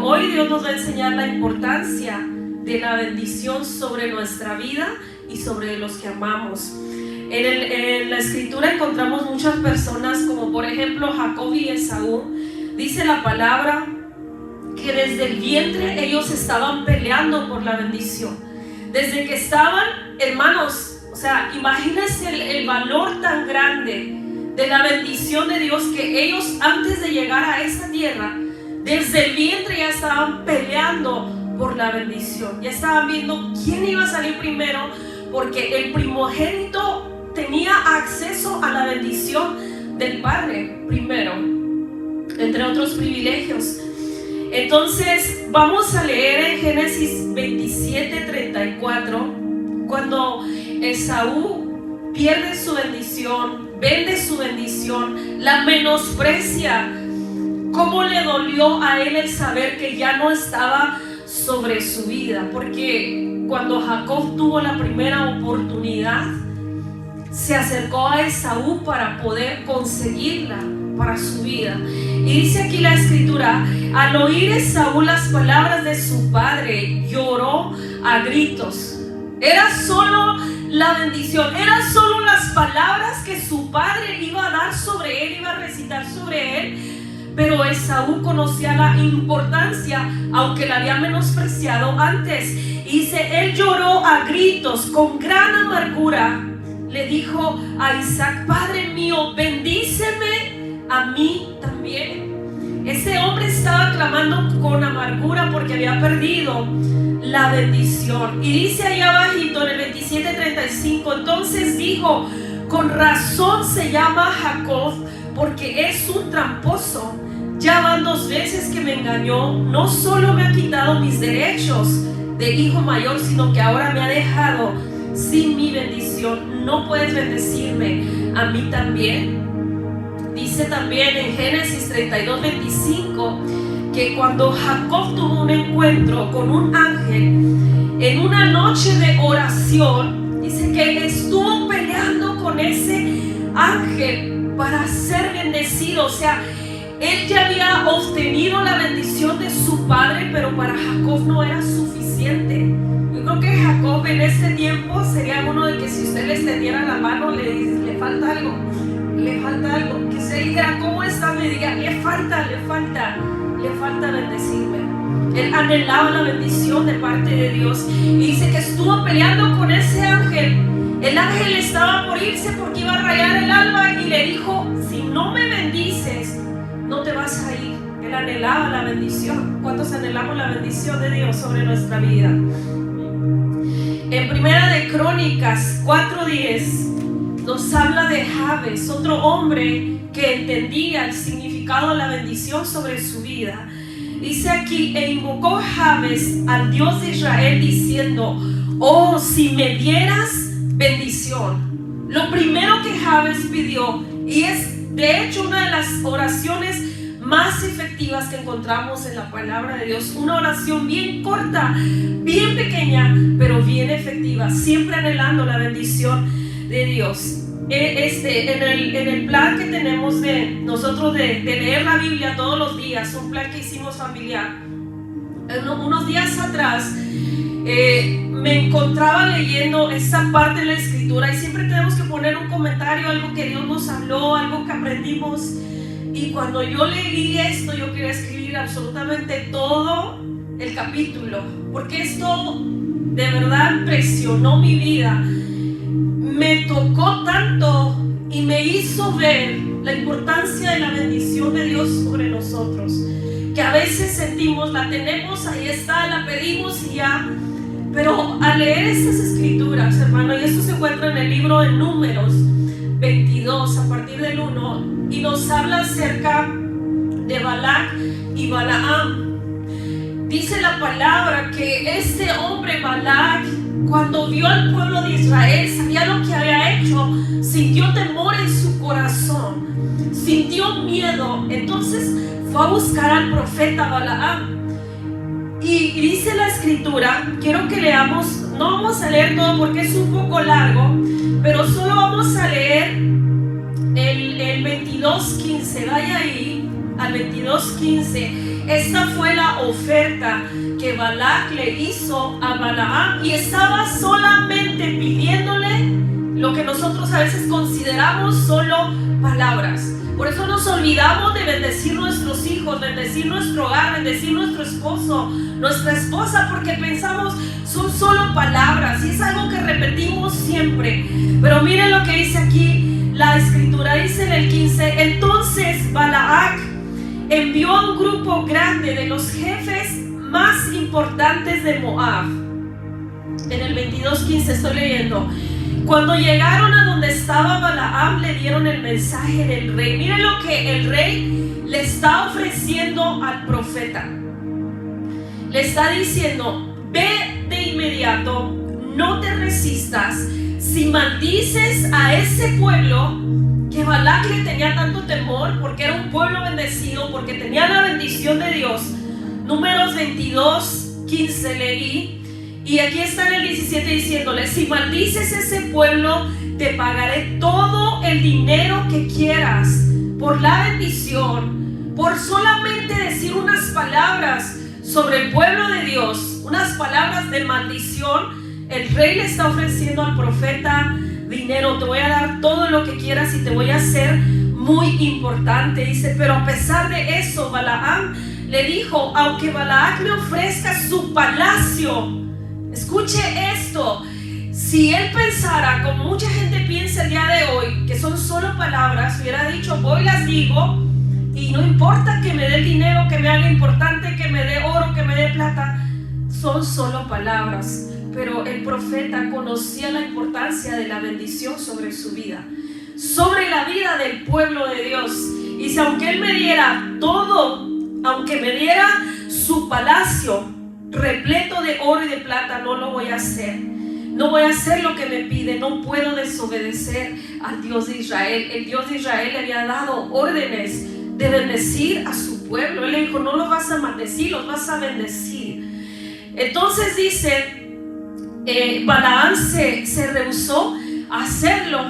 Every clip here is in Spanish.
hoy Dios nos va a enseñar la importancia de la bendición sobre nuestra vida y sobre los que amamos. En la escritura encontramos muchas personas, como por ejemplo Jacob y Esaú. Dice la palabra que desde el vientre ellos estaban peleando por la bendición. Desde que estaban, hermanos, o sea, imagínense el valor tan grande de la bendición de Dios, que ellos antes de llegar a esta tierra, desde el vientre ya estaban peleando por la bendición. Ya estaban viendo quién iba a salir primero, porque el primogénito tenía acceso a la bendición del Padre primero, entre otros privilegios. Entonces vamos a leer en Génesis 27:34, cuando Esaú pierde su bendición, vende su bendición, la menosprecia. Cómo le dolió a él el saber que ya no estaba sobre su vida, porque cuando Jacob tuvo la primera oportunidad, se acercó a Esaú para poder conseguirla para su vida. Y dice aquí la escritura: al oír Esaú las palabras de su padre, lloró a gritos. Era solo la bendición, eran solo las palabras que su padre iba a dar sobre él, iba a recitar sobre él. Pero Esaú conocía la importancia, aunque la había menospreciado antes. Y dice, él lloró a gritos, con gran amargura. Le dijo a Isaac: Padre mío, bendíceme a mí también. Ese hombre estaba clamando con amargura porque había perdido la bendición. Y dice ahí abajito en el 27:35, entonces dijo: con razón se llama Jacob, porque es un tramposo. Ya van 2 veces que me engañó. No solo me ha quitado mis derechos de hijo mayor, sino que ahora me ha dejado sin mi bendición. ¿No puedes bendecirme a mí también? Dice también en Génesis 32:25 que cuando Jacob tuvo un encuentro con un ángel en una noche de oración, dice que estuvo peleando con ese ángel para ser bendecido. O sea, él ya había obtenido la bendición de su padre, pero para Jacob no era suficiente. Yo creo que Jacob en este tiempo sería uno de que si usted le extendiera la mano, le falta algo, le falta algo. Que se dijera: ¿cómo estás? Le diga: le falta bendecirme. Él anhelaba la bendición de parte de Dios. Y dice que estuvo peleando con ese ángel. El ángel estaba por irse porque iba a rayar el alba y le dijo: si no me bendices, no te vas a ir. Él anhelaba la bendición. ¿Cuántos anhelamos la bendición de Dios sobre nuestra vida? En Primera de Crónicas 4:10 nos habla de Jabes, otro hombre que entendía el significado de la bendición sobre su vida. Dice aquí: e invocó Jabes al Dios de Israel diciendo: oh, si me dieras bendición. Lo primero que Jabes pidió, y es de hecho una de las oraciones más efectivas que encontramos en la palabra de Dios, una oración bien corta, bien pequeña, pero bien efectiva, siempre anhelando la bendición de Dios. En el plan que tenemos de nosotros de leer la Biblia todos los días, un plan que hicimos familiar, unos días atrás me encontraba leyendo esa parte de la escritura, y siempre tenemos que poner un comentario, algo que Dios nos habló, algo que aprendimos. Y cuando yo leí esto, yo quería escribir absolutamente todo el capítulo, porque esto de verdad presionó mi vida, me tocó tanto y me hizo ver la importancia de la bendición de Dios sobre nosotros, que a veces sentimos, la tenemos, ahí está, la pedimos y ya. Pero al leer estas escrituras, hermano, y esto se encuentra en el libro de Números 22 a partir del 1, y nos habla acerca de Balac y Balaam. Dice la palabra que este hombre Balac, cuando vio al pueblo de Israel, sabía lo que había hecho, sintió temor en su corazón, sintió miedo. Entonces fue a buscar al profeta Balaam. Y dice la escritura, quiero que leamos, no vamos a leer todo porque es un poco largo, pero solo vamos a leer el 22:15, vaya ahí. al 22:15, esta fue la oferta que Balac le hizo a Balaam, y estaba solamente pidiéndole lo que nosotros a veces consideramos solo palabras. Por eso nos olvidamos de bendecir nuestros hijos, bendecir nuestro hogar, bendecir nuestro esposo, nuestra esposa, porque pensamos son solo palabras, y es algo que repetimos siempre. Pero miren lo que dice aquí la escritura, dice en el 15: entonces Balac envió a un grupo grande de los jefes más importantes de Moab. En el 22:15 estoy leyendo: cuando llegaron a donde estaba Balaam, le dieron el mensaje del rey. Miren lo que el rey le está ofreciendo al profeta. Le está diciendo: ve de inmediato, no te resistas. Si maldices a ese pueblo que Balac le tenía tanto temor, porque era un pueblo bendecido, porque tenía la bendición de Dios. Números 22:15 leí. Y aquí está en el 17 diciéndole: si maldices ese pueblo, te pagaré todo el dinero que quieras por la bendición, por solamente decir unas palabras sobre el pueblo de Dios, unas palabras de maldición. El rey le está ofreciendo al profeta dinero: te voy a dar todo lo que quieras y te voy a hacer muy importante. Dice: pero a pesar de eso, Balaam le dijo: aunque Balac me ofrezca su palacio. Escuche esto: si él pensara como mucha gente piensa el día de hoy, que son solo palabras, hubiera dicho: voy, las digo, y no importa que me dé dinero, que me haga importante, que me dé oro, que me dé plata, son solo palabras. Pero el profeta conocía la importancia de la bendición sobre su vida, sobre la vida del pueblo de Dios. Y si aunque él me diera todo, aunque me diera su palacio repleto de oro y de plata, no lo voy a hacer. No voy a hacer lo que me pide. No puedo desobedecer al Dios de Israel. El Dios de Israel le había dado órdenes de bendecir a su pueblo. Él le dijo: no los vas a maldecir, los vas a bendecir. Entonces dice, Balaam se rehusó a hacerlo,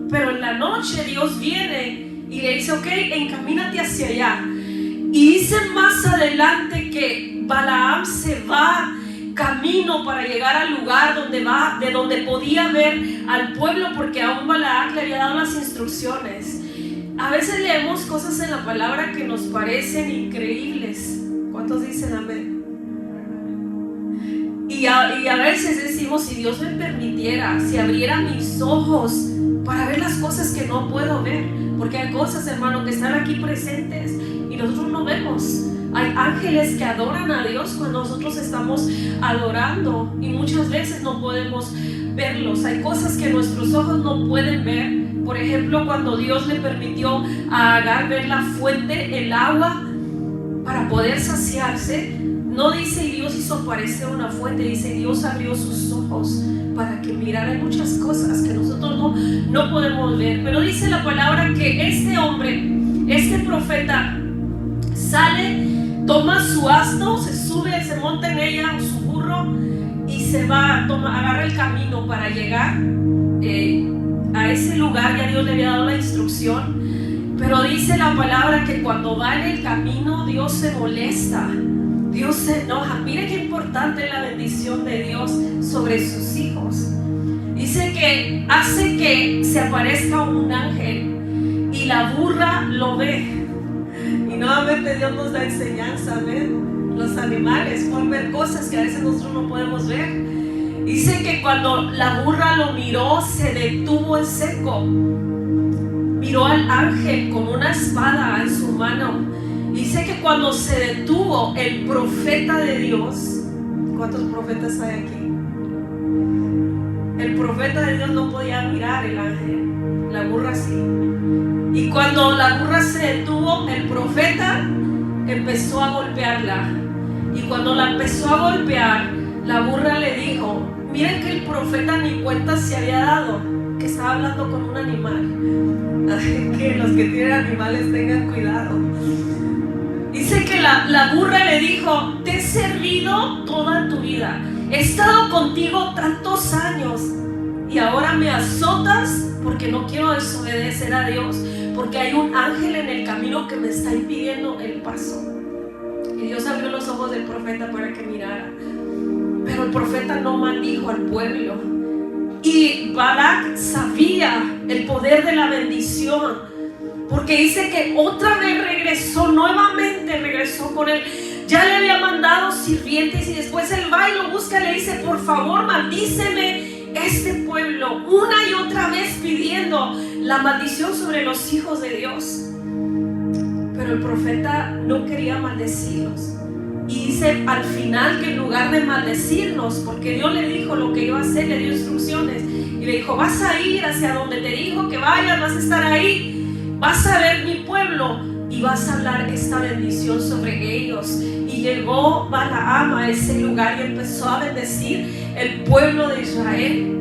pero en la noche Dios viene y le dice: ok, encamínate hacia allá. Y dice más adelante que Balaam se va camino para llegar al lugar de donde podía ver al pueblo, porque aún Balac le había dado las instrucciones. A veces leemos cosas en la palabra que nos parecen increíbles. ¿Cuántos dicen amén? Y a veces decimos: si Dios me permitiera, si abriera mis ojos para ver las cosas que no puedo ver, porque hay cosas, hermano, que están aquí presentes y nosotros no vemos. Hay ángeles que adoran a Dios cuando nosotros estamos adorando, y muchas veces no podemos verlos. Hay cosas que nuestros ojos no pueden ver. Por ejemplo, cuando Dios le permitió a Agar ver la fuente, el agua, para poder saciarse, no dice: y Dios hizo aparecer una fuente. Dice: Dios abrió sus ojos para que mirara. Hay muchas cosas que nosotros no podemos ver. Pero dice la palabra que este hombre, este profeta, sale, toma su asno, se sube, se monta en ella, su burro, y se va, agarra el camino para llegar a ese lugar. Ya Dios le había dado la instrucción, pero dice la palabra que cuando va en el camino, Dios se molesta, Dios se enoja. Mire qué importante es la bendición de Dios sobre sus hijos. Dice que hace que se aparezca un ángel y la burra lo ve. Y nuevamente Dios nos da enseñanza, ¿ven? Los animales pueden ver cosas que a veces nosotros no podemos ver. Dice que cuando la burra lo miró, se detuvo en seco. Miró al ángel con una espada en su mano. Dice que cuando se detuvo el profeta de Dios, ¿cuántos profetas hay aquí? El profeta de Dios no podía mirar el ángel, la burra sí. Y cuando la burra se detuvo, el profeta empezó a golpearla. Y cuando la empezó a golpear, la burra le dijo: miren que el profeta ni cuenta se había dado que estaba hablando con un animal. Que los que tienen animales tengan cuidado. Dice que la burra le dijo: te he servido toda tu vida, he estado contigo tantos años y ahora me azotas porque no quiero desobedecer a Dios. porque hay un ángel en el camino que me está impidiendo el paso. Y Dios abrió los ojos del profeta para que mirara. Pero el profeta no maldijo al pueblo. Y Balac sabía el poder de la bendición, porque dice que otra vez nuevamente regresó con él. Ya le había mandado sirvientes y después él va y lo busca y le dice: por favor, maldíceme este pueblo. Una y otra vez pidiendo la maldición sobre los hijos de Dios. Pero el profeta no quería maldecirlos. Y dice al final que en lugar de maldecirnos, porque Dios le dijo lo que iba a hacer, le dio instrucciones y le dijo: vas a ir hacia donde te dijo que vayas, vas a estar ahí, vas a ver mi pueblo y vas a hablar esta bendición sobre ellos. Y llegó Balaam a ese lugar y empezó a bendecir el pueblo de Israel.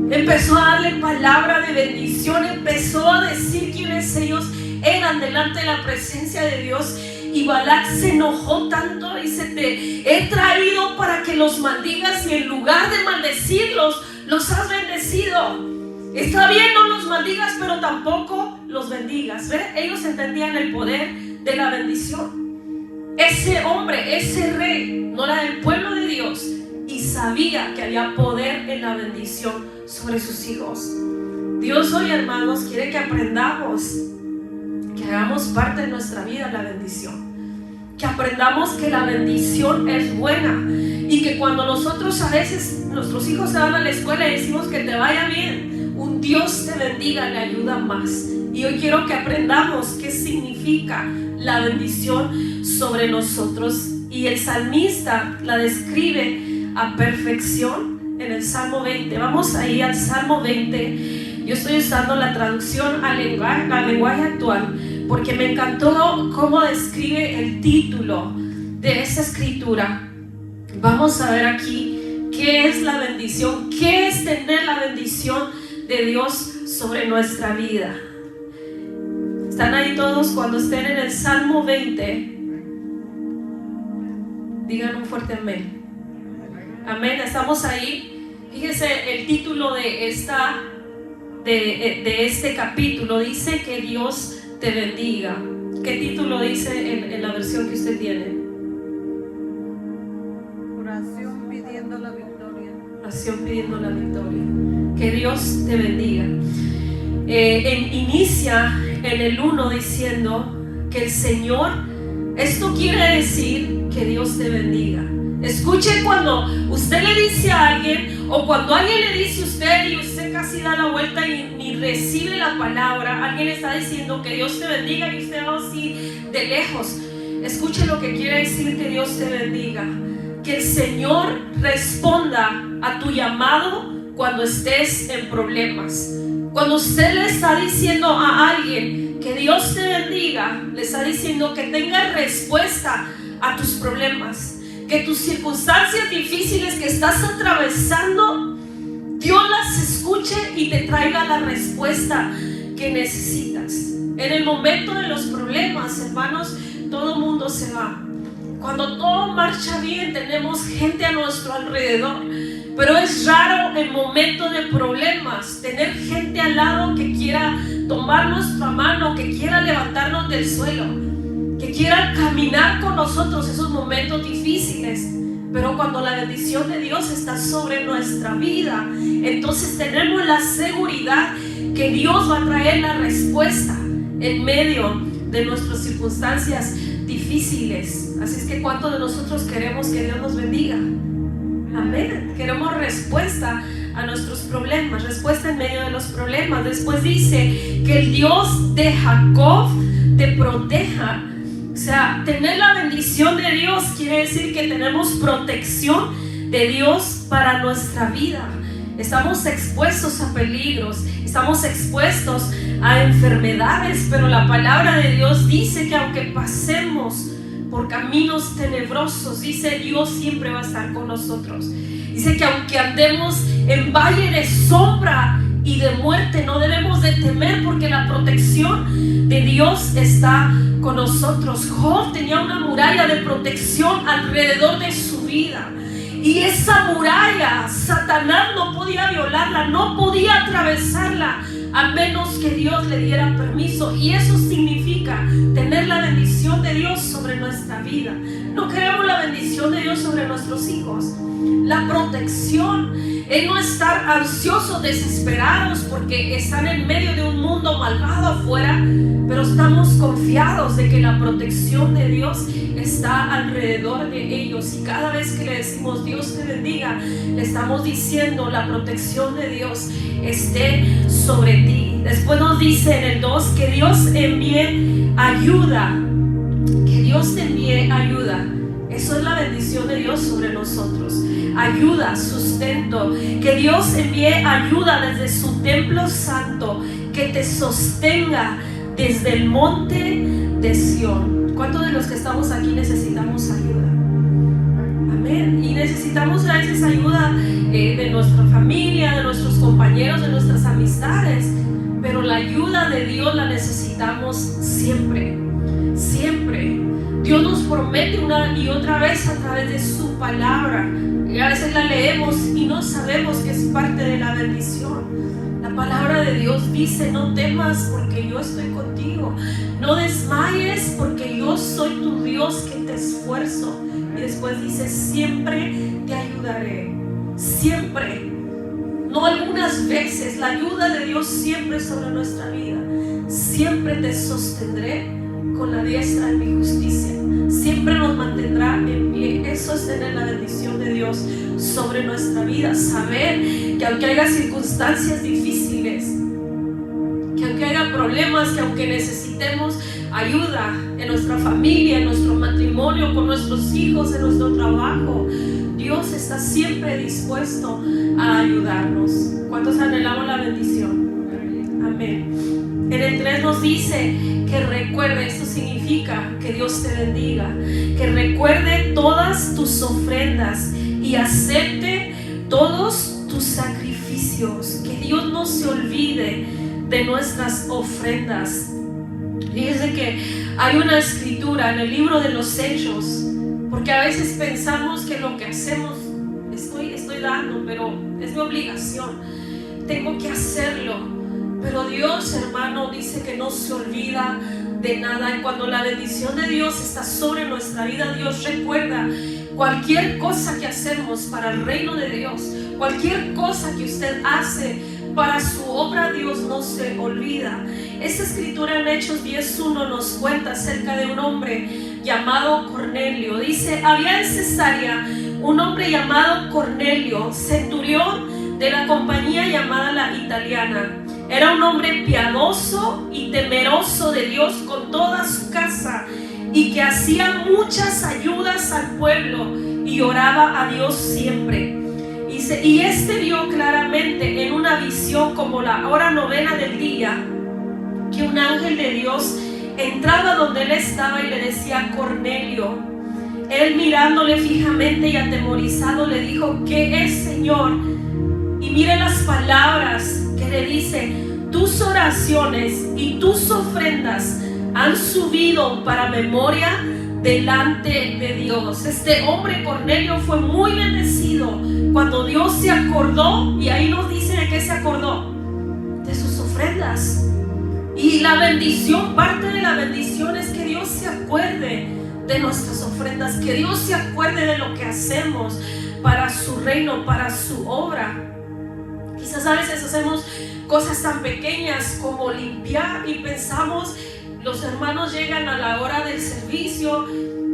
Empezó a darle palabra de bendición, empezó a decir quiénes ellos eran delante de la presencia de Dios. Y Balac se enojó tanto, dice: te he traído para que los maldigas y en lugar de maldecirlos, los has bendecido. Está bien, no los maldigas, pero tampoco los bendigas. ¿Ve? Ellos entendían el poder de la bendición. Ese hombre, ese rey, no era del pueblo de Dios y sabía que había poder en la bendición sobre sus hijos. Dios hoy, hermanos, quiere que aprendamos, que hagamos parte de nuestra vida la bendición, que aprendamos que la bendición es buena y que cuando nosotros a veces, nuestros hijos se van a la escuela y decimos que te vaya bien, un Dios te bendiga, le ayuda más. Y hoy quiero que aprendamos qué significa la bendición sobre nosotros. Y el salmista la describe a perfección en el Salmo 20. Vamos ahí al Salmo 20. Yo estoy usando la traducción al lenguaje actual, porque me encantó cómo describe el título de esa escritura. Vamos a ver aquí qué es la bendición, qué es tener la bendición de Dios sobre nuestra vida. ¿Están ahí todos? Cuando estén en el Salmo 20, digan un fuerte amén. Amén, estamos ahí. Fíjese el título de este capítulo, dice que Dios te bendiga. ¿Qué título dice en la versión que usted tiene? Oración pidiendo la victoria. Oración pidiendo la victoria. Que Dios te bendiga. Inicia en el 1 diciendo que el Señor, esto quiere decir que Dios te bendiga. Escuche, cuando usted le dice a alguien, o cuando alguien le dice a usted y usted casi da la vuelta y ni recibe la palabra, alguien le está diciendo que Dios te bendiga y usted va así de lejos. Escuche lo que quiere decir que Dios te bendiga. Que el Señor responda a tu llamado cuando estés en problemas. Cuando usted le está diciendo a alguien que Dios te bendiga, le está diciendo que tenga respuesta a tus problemas. Que tus circunstancias difíciles que estás atravesando, Dios las escuche y te traiga la respuesta que necesitas. En el momento de los problemas, hermanos, todo el mundo se va. Cuando todo marcha bien, tenemos gente a nuestro alrededor. Pero es raro en momentos de problemas tener gente al lado que quiera tomar nuestra mano, que quiera levantarnos del suelo, que quiera caminar con nosotros esos momentos difíciles. Pero cuando la bendición de Dios está sobre nuestra vida, entonces tenemos la seguridad que Dios va a traer la respuesta en medio de nuestras circunstancias difíciles. Así es que ¿cuántos de nosotros queremos que Dios nos bendiga? Amén. Queremos respuesta a nuestros problemas, respuesta en medio de los problemas. Después dice que el Dios de Jacob te proteja. O sea, tener la bendición de Dios quiere decir que tenemos protección de Dios para nuestra vida. Estamos expuestos a peligros, estamos expuestos a enfermedades, pero la palabra de Dios dice que aunque pasemos por caminos tenebrosos, dice, Dios siempre va a estar con nosotros. Dice que aunque andemos en valle de sombra y de muerte, no debemos de temer, porque la protección de Dios está con nosotros. Job tenía una muralla de protección alrededor de su vida, y esa muralla Satanás no podía violarla, no podía atravesarla, a menos que Dios le diera permiso. Y eso significa tener la bendición de Dios sobre nuestra vida. No queremos la bendición de Dios sobre nuestros hijos, la protección, el no estar ansiosos, desesperados porque están en medio de un mundo malvado afuera, pero estamos confiados de que la protección de Dios está alrededor de ellos. Y cada vez que le decimos Dios te bendiga, le estamos diciendo la protección de Dios esté sobre ti. Después nos dice en el 2 que Dios envíe ayuda, que Dios te envíe ayuda. Eso es la bendición de Dios sobre nosotros. Ayuda, sustento, que Dios envíe ayuda desde su templo santo, que te sostenga desde el monte de Sión. ¿Cuántos de los que estamos aquí necesitamos ayuda? Amén. Y necesitamos a veces ayuda de nuestra familia, de nuestros compañeros, de nuestras amistades, pero la ayuda de Dios la necesitamos siempre, siempre. Dios nos promete una y otra vez a través de su palabra, y a veces la leemos y no sabemos que es parte de la bendición. La palabra de Dios dice: no temas porque yo estoy contigo, no desmayes porque yo soy tu Dios que te esfuerzo. Y después dice: siempre te ayudaré, siempre, no algunas veces. La ayuda de Dios siempre sobre nuestra vida. Siempre te sostendré con la diestra de mi justicia, siempre nos mantendrá en pie. Eso es tener la bendición de Dios sobre nuestra vida. Saber que aunque haya circunstancias difíciles, que aunque haya problemas, que aunque necesitemos ayuda en nuestra familia, en nuestro matrimonio, con nuestros hijos, en nuestro trabajo, Dios está siempre dispuesto a ayudarnos. ¿Cuántos anhelamos la bendición? Amén. En el 3 nos dice que recuerde, esto significa que Dios te bendiga, que recuerde todas tus ofrendas y acepte todos tus sacrificios, que Dios no se olvide de nuestras ofrendas. Fíjense que hay una escritura en el libro de los Hechos, porque a veces pensamos que lo que hacemos, estoy dando, pero es mi obligación, tengo que hacerlo. Pero Dios, hermano, dice que no se olvida de nada. Y cuando la bendición de Dios está sobre nuestra vida, Dios recuerda cualquier cosa que hacemos para el reino de Dios, cualquier cosa que usted hace para su obra, Dios no se olvida. Esta escritura en Hechos 10:1 nos cuenta acerca de un hombre llamado Cornelio. Dice: había en Cesarea un hombre llamado Cornelio, centurión de la compañía llamada la Italiana. Era un hombre piadoso y temeroso de Dios con toda su casa, y que hacía muchas ayudas al pueblo y oraba a Dios siempre. Y este vio claramente en una visión como la hora novena del día, que un ángel de Dios entraba donde él estaba y le decía: Cornelio. Él, mirándole fijamente y atemorizado, le dijo: ¿qué es, Señor? Y mire las palabras que le dice: tus oraciones y tus ofrendas han subido para memoria delante de Dios. Este hombre Cornelio fue muy bendecido cuando Dios se acordó, y ahí nos dice de qué se acordó: de sus ofrendas. Y la bendición, parte de la bendición es que Dios se acuerde de nuestras ofrendas, que Dios se acuerde de lo que hacemos para su reino, para su obra. Quizás a veces hacemos cosas tan pequeñas como limpiar y pensamos, los hermanos llegan a la hora del servicio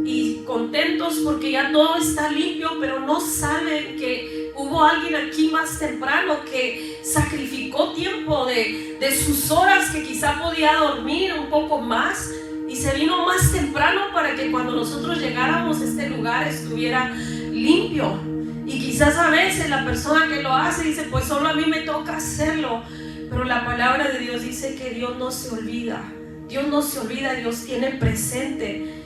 y contentos porque ya todo está limpio, pero no saben que hubo alguien aquí más temprano que sacrificó tiempo de sus horas, que quizá podía dormir un poco más y se vino más temprano para que cuando nosotros llegáramos a este lugar estuviera limpio. Y quizás a veces la persona que lo hace dice: pues solo a mí me toca hacerlo. Pero la palabra de Dios dice que Dios no se olvida. Dios no se olvida, Dios tiene presente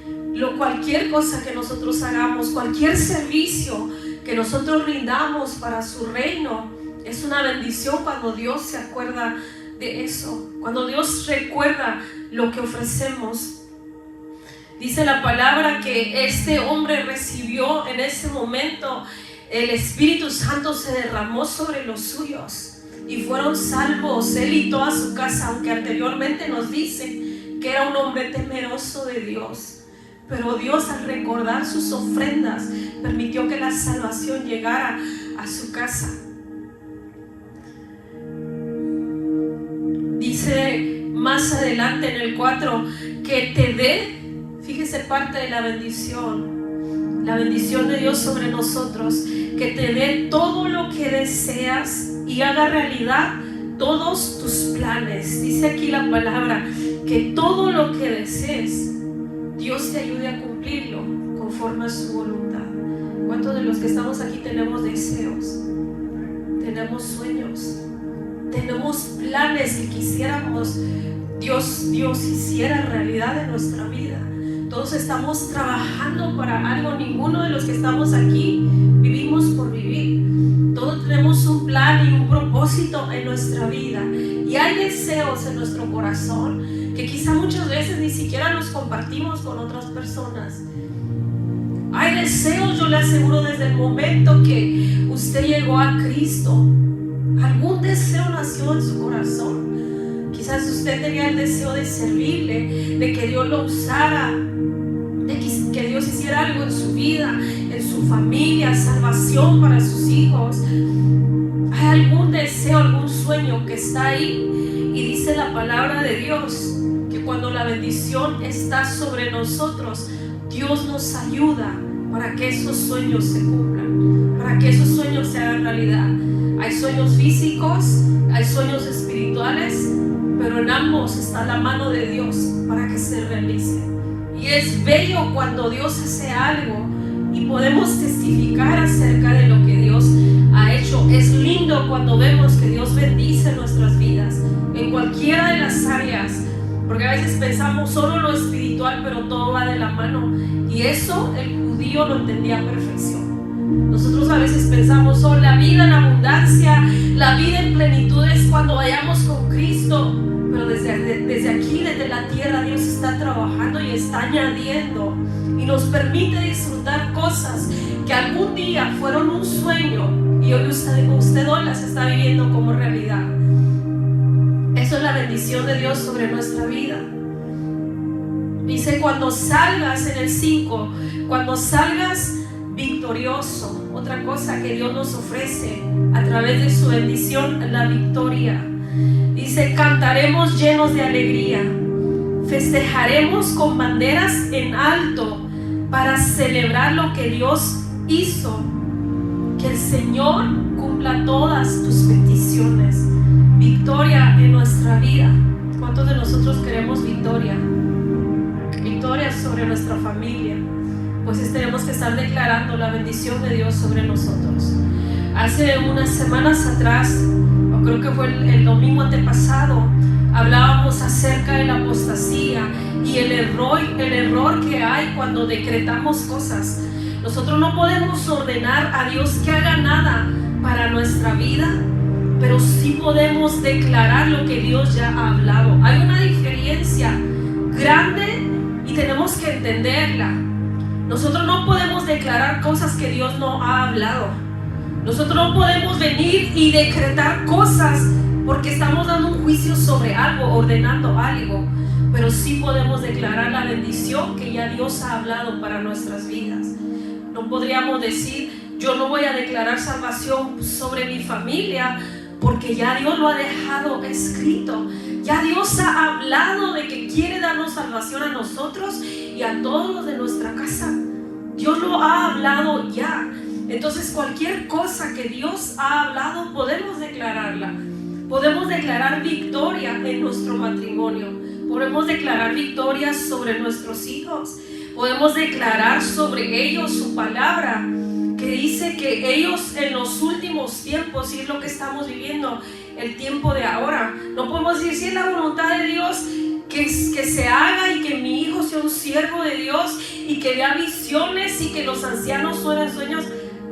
cualquier cosa que nosotros hagamos, cualquier servicio que nosotros rindamos para su reino. Es una bendición cuando Dios se acuerda de eso, cuando Dios recuerda lo que ofrecemos. Dice la palabra que este hombre recibió en ese momento, el Espíritu Santo se derramó sobre los suyos. y fueron salvos él y toda su casa, aunque anteriormente nos dice que era un hombre temeroso de Dios. Pero Dios, al recordar sus ofrendas, permitió que la salvación llegara a su casa. Dice más adelante en el 4 que te dé, fíjese, parte de la bendición de Dios sobre nosotros, que te dé todo lo que deseas y haga realidad todos tus planes. Dice aquí la palabra que todo lo que desees, Dios te ayude a cumplirlo conforme a su voluntad. ¿Cuántos de los que estamos aquí tenemos deseos? Tenemos sueños, tenemos planes que quisiéramos Dios hiciera realidad en nuestra vida. Todos estamos trabajando para algo. Ninguno de los que estamos aquí vivimos por vivir. Todos tenemos un plan y un propósito en nuestra vida, y hay deseos en nuestro corazón que quizá muchas veces ni siquiera los compartimos con otras personas. Hay deseos, yo le aseguro, desde el momento que usted llegó a Cristo, algún deseo nació en su corazón. Quizás usted tenía el deseo de servirle, de que Dios lo usara, de que Dios hiciera algo en su vida, en su familia, salvación para sus hijos. Hay algún deseo, algún sueño que está ahí, y dice la palabra de Dios que cuando la bendición está sobre nosotros, Dios nos ayuda para que esos sueños se cumplan, para que esos sueños se hagan realidad. Hay sueños físicos, hay sueños espirituales, pero en ambos está la mano de Dios para que se realice. Y es bello cuando Dios hace algo y podemos testificar acerca de lo que Dios ha hecho. Es lindo cuando vemos que Dios bendice nuestras vidas en cualquiera de las áreas, porque a veces pensamos solo lo espiritual, pero todo va de la mano, y eso el judío lo entendía a perfección. Nosotros a veces pensamos, la vida en abundancia, la vida en plenitud es cuando vayamos con Cristo. Pero desde aquí, desde la tierra, Dios está trabajando y está añadiendo y nos permite disfrutar cosas que algún día fueron un sueño y hoy usted hoy las está viviendo como realidad. Eso es la bendición de Dios sobre nuestra vida. Dice, cuando salgas, en el 5, cuando salgas victorioso. Otra cosa que Dios nos ofrece a través de su bendición, la victoria. Dice, cantaremos llenos de alegría, festejaremos con banderas en alto para celebrar lo que Dios hizo. Que el Señor cumpla todas tus peticiones. Victoria en nuestra vida. ¿Cuántos de nosotros queremos victoria? Victoria sobre nuestra familia. Pues tenemos que estar declarando la bendición de Dios sobre nosotros. Hace unas semanas atrás, o creo que fue el domingo antepasado, hablábamos acerca de la apostasía y el error que hay cuando decretamos cosas. Nosotros no podemos ordenar a Dios que haga nada para nuestra vida, pero sí podemos declarar lo que Dios ya ha hablado. Hay una diferencia grande y tenemos que entenderla. Nosotros no podemos declarar cosas que Dios no ha hablado. Nosotros no podemos venir y decretar cosas porque estamos dando un juicio sobre algo, ordenando algo. Pero sí podemos declarar la bendición que ya Dios ha hablado para nuestras vidas. No podríamos decir, yo no voy a declarar salvación sobre mi familia, porque ya Dios lo ha dejado escrito. Ya Dios ha hablado de que quiere darnos salvación a nosotros y a todos los de nuestra casa. Dios lo ha hablado ya. Entonces cualquier cosa que Dios ha hablado podemos declararla. Podemos declarar victoria en nuestro matrimonio. Podemos declarar victoria sobre nuestros hijos. Podemos declarar sobre ellos su palabra, que dice que ellos en los últimos tiempos, y es lo que estamos viviendo, el tiempo de ahora, no podemos decir si es la voluntad de Dios que se haga y que mi hijo sea un siervo de Dios y que vea visiones y que los ancianos sueñen sueños.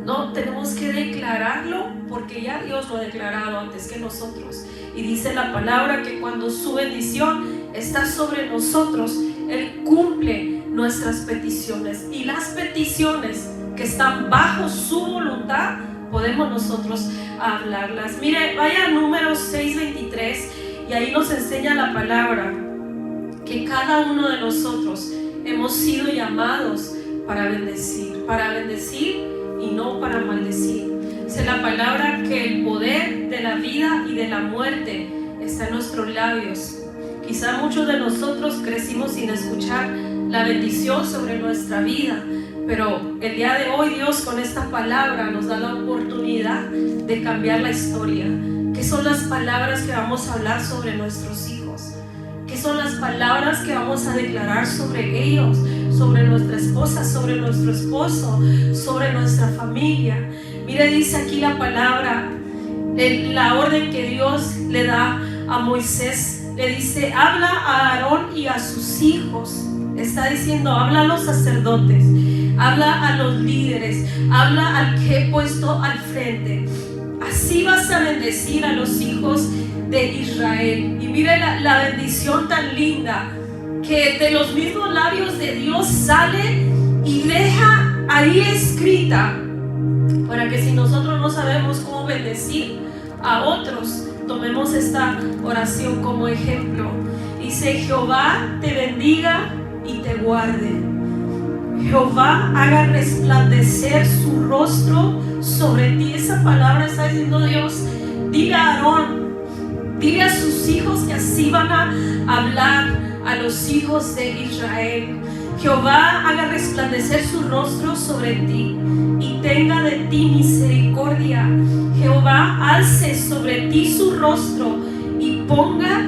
No, tenemos que declararlo porque ya Dios lo ha declarado antes que nosotros. Y dice la palabra que cuando su bendición está sobre nosotros, Él cumple nuestras peticiones. Y las peticiones que están bajo su voluntad, podemos nosotros hablarlas. Mire, vaya a Números 6:23 y ahí nos enseña la palabra que cada uno de nosotros hemos sido llamados para bendecir y no para maldecir. Dice la palabra que el poder de la vida y de la muerte está en nuestros labios. Quizá muchos de nosotros crecimos sin escuchar la bendición sobre nuestra vida, pero el día de hoy Dios con esta palabra nos da la oportunidad de cambiar la historia. ¿Qué son las palabras que vamos a hablar sobre nuestros hijos? ¿Qué son las palabras que vamos a declarar sobre ellos, sobre nuestra esposa, sobre nuestro esposo, sobre nuestra familia? Mire, dice aquí la palabra, la orden que Dios le da a Moisés. Le dice, habla a Aarón y a sus hijos. Está diciendo, habla a los sacerdotes, habla a los líderes, habla al que he puesto al frente. Así vas a bendecir a los hijos de Israel. Y mire la bendición tan linda que de los mismos labios de Dios sale y deja ahí escrita, para que si nosotros no sabemos cómo bendecir a otros, tomemos esta oración como ejemplo. Dice, Jehová te bendiga y te guarde. Jehová haga resplandecer su rostro sobre ti. Esa palabra está diciendo Dios. Dile a Aarón, dile a sus hijos que así van a hablar a los hijos de Israel. Jehová haga resplandecer su rostro sobre ti y tenga de ti misericordia. Jehová alce sobre ti su rostro y ponga